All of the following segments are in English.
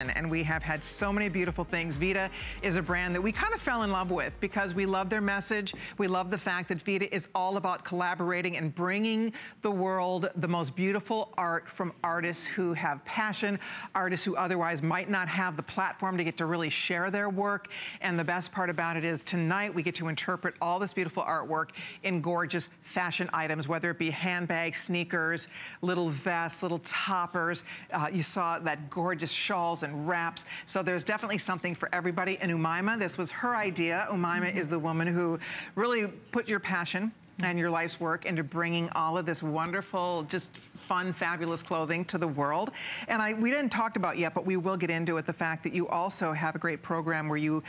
And we have had so many beautiful things. VIDA is a brand that we kind of fell in love with because we love their message. We love the fact that VIDA is all about collaborating and bringing the world the most beautiful art from artists who have passion, artists who otherwise might not have the platform to get to really share their work. And the best part about it is tonight we get to interpret all this beautiful artwork in gorgeous fashion items, whether it be handbags, sneakers, little vests, little toppers. You saw that gorgeous shawls and wraps. So there's definitely something for everybody. And Umaima, this was her idea. Umaima is the woman who really put your passion and your life's work into bringing all of this wonderful, just fun, fabulous clothing to the world. And we didn't talk about yet, but we will get into it, the fact that you also have a great program where you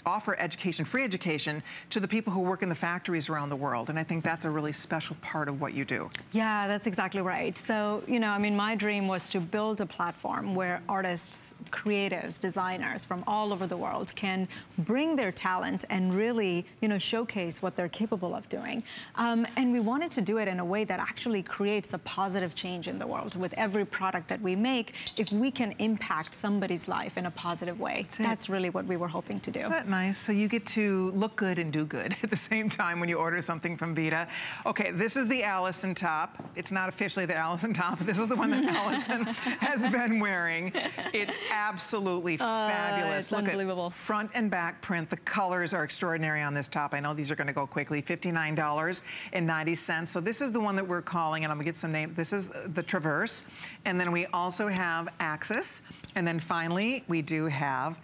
offer education, free education, to the people who work in the factories around the world. And I think that's a really special part of what you do. Yeah, that's exactly right. So, you know, I mean, my dream was to build a platform where artists, creatives, designers from all over the world can bring their talent and really, you know, showcase what they're capable of doing. And we wanted to do it in a way that actually creates a positive change in the world. With every product that we make, if we can impact somebody's life in a positive way, that's really what we were hoping to do. Nice. So you get to look good and do good at the same time when you order something from VIDA. Okay, this is the Allison top. It's not officially the Allison top, but this is the one that Allison has been wearing. It's absolutely fabulous. It's look unbelievable. At front and back print. The colors are extraordinary on this top. I know these are going to go quickly. $59.90. So this is the one that we're calling, and I'm going to get some name. This is the Traverse. And then we also have Axis. And then finally, we do have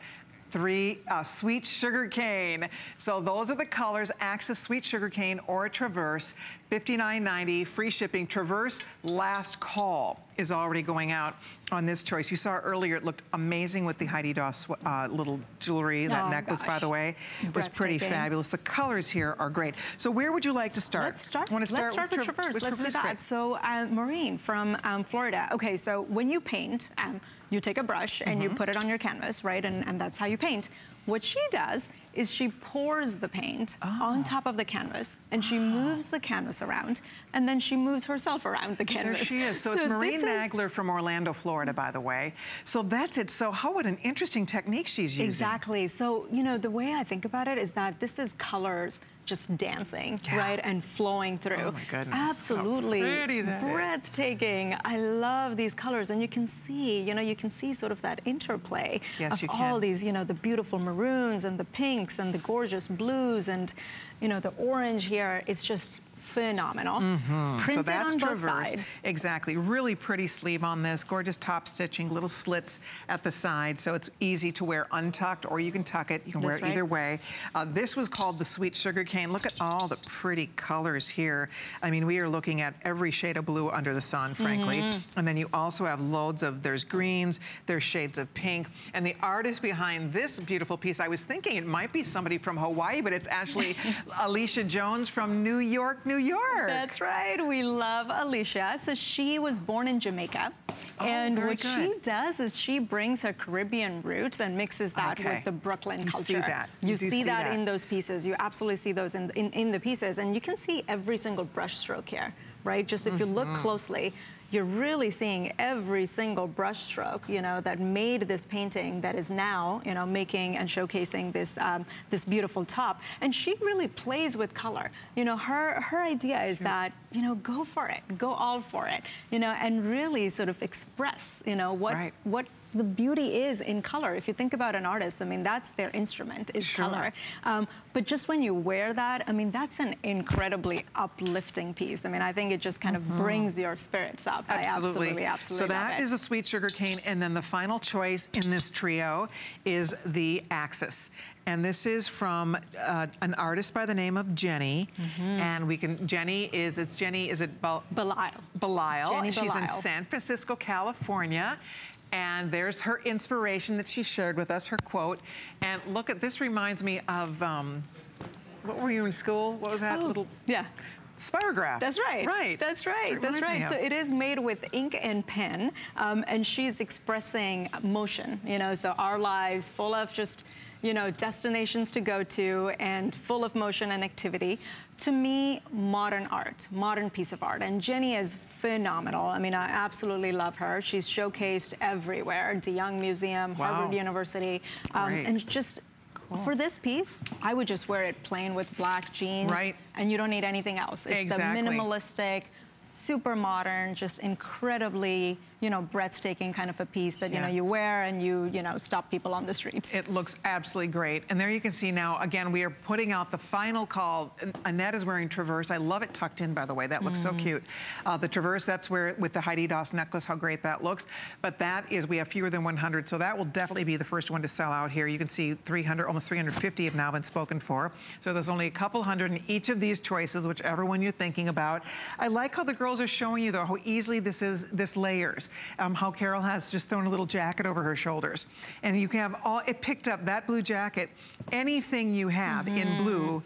Sweet Sugar Cane. So those are the colors, Axis, Sweet Sugar Cane, or Traverse. $59.90, free shipping. Traverse Last Call is already going out on this choice. You saw earlier, it looked amazing with the Heidi Daus little jewelry. That necklace, by the way, was pretty fabulous. The colors here are great. So where would you like to start? Let's start with Traverse. Let's do that. So Maureen from Florida. Okay, so when you paint, you take a brush and you put it on your canvas, right? And that's how you paint. What she does is she pours the paint on top of the canvas, and she moves the canvas around, and then she moves herself around the canvas. There she is. So it's Maureen Nagler from Orlando, Florida, by the way. So that's it. So what an interesting technique she's using. Exactly. So, you know, the way I think about it is that this is colors just dancing, right, and flowing through. Oh my goodness. Absolutely breathtaking. I love these colors, and you can see, you know, you can see sort of that interplay of all these, you know, the beautiful maroons and the pinks and the gorgeous blues and, you know, the orange here. It's just phenomenal. Printed so that's on both Traverse. sides. Exactly. Really pretty sleeve on this. Gorgeous top stitching, little slits at the side, so it's easy to wear untucked, or you can tuck it. You can wear it either way. This was called the Sweet Sugar Cane. Look at all the pretty colors here. I mean, we are looking at every shade of blue under the sun, frankly. And then you also have loads of, there's greens, there's shades of pink. And the artist behind this beautiful piece, I was thinking it might be somebody from Hawaii, but it's actually Alicia Jones from New York, New York. That's right. We love Alicia. So she was born in Jamaica. And what she does is she brings her Caribbean roots and mixes that with the Brooklyn culture. You see that. You see that in those pieces. You absolutely see those in the pieces. And you can see every single brush stroke here, right? Just if you look closely, you're really seeing every single brush stroke, you know, that made this painting that is now, you know, making and showcasing this this beautiful top. And she really plays with color. You know, her idea is that, you know, go for it, go all for it, you know, and really sort of express, you know, what the beauty is in color. If you think about an artist, I mean, that's their instrument, is color. But just when you wear that, I mean, that's an incredibly uplifting piece. I mean, I think it just kind of brings your spirits up. Absolutely. I absolutely So that is a Sweet Sugar Cane. And then the final choice in this trio is the Axis. And this is from an artist by the name of Jenny. And we can, Jenny, is it Belial? Belial. She's in San Francisco, California. And there's her inspiration that she shared with us, her quote. And look at this, reminds me of, what were you in school? What was that? Spirograph. That's right. Right. That's right. That's right. So it is made with ink and pen, and she's expressing motion, you know, so our lives full of just, you know, destinations to go to and full of motion and activity. To me, modern art, modern piece of art. And Jenny is phenomenal. I mean, I absolutely love her. She's showcased everywhere, De Young Museum, Harvard University, and just for this piece, I would just wear it plain with black jeans. Right. And you don't need anything else. It's the minimalistic, super modern, just incredibly, you know, breathtaking kind of a piece that, you know, you wear and you know, stop people on the streets. It looks absolutely great. And there you can see now, again, we are putting out the final call. Annette is wearing Traverse. I love it tucked in, by the way. That looks so cute. The Traverse, that's where, with the Heidi Daus necklace, how great that looks. But that is, we have fewer than 100, so that will definitely be the first one to sell out here. You can see 300, almost 350 have now been spoken for. So there's only a couple hundred in each of these choices, whichever one you're thinking about. I like how the girls are showing you, though, how easily this layers. How Carol has just thrown a little jacket over her shoulders. And you can have all, it picked up that blue jacket, anything you have in blue,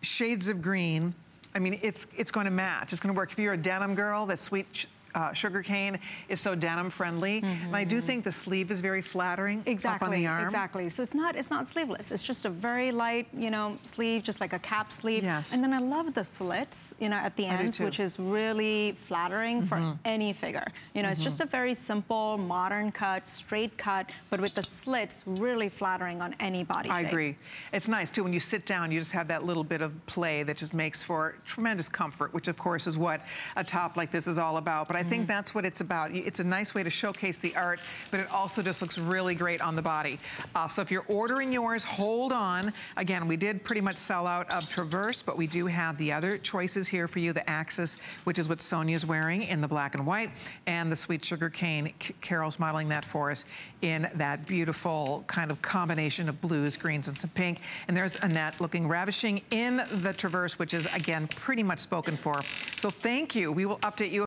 shades of green, I mean, it's going to match. It's going to work. If you're a denim girl, that sweet sugarcane is so denim friendly. And I do think the sleeve is very flattering up on the arm. Exactly. So it's not sleeveless. It's just a very light, you know, sleeve, just like a cap sleeve. Yes. And then I love the slits, you know, at the ends, which is really flattering for any figure. You know, it's just a very simple, modern cut, straight cut, but with the slits really flattering on any body shape. I agree. It's nice too, when you sit down, you just have that little bit of play that just makes for tremendous comfort, which of course is what a top like this is all about. But I think that's what it's about. It's a nice way to showcase the art, but it also just looks really great on the body. So if you're ordering yours, hold on. Again, we did pretty much sell out of Traverse, but we do have the other choices here for you. The Axis, which is what Sonia's wearing in the black and white, and the Sweet Sugar Cane. Carol's modeling that for us in that beautiful kind of combination of blues, greens, and some pink. And there's Annette looking ravishing in the Traverse, which is, again, pretty much spoken for. So thank you. We will update you.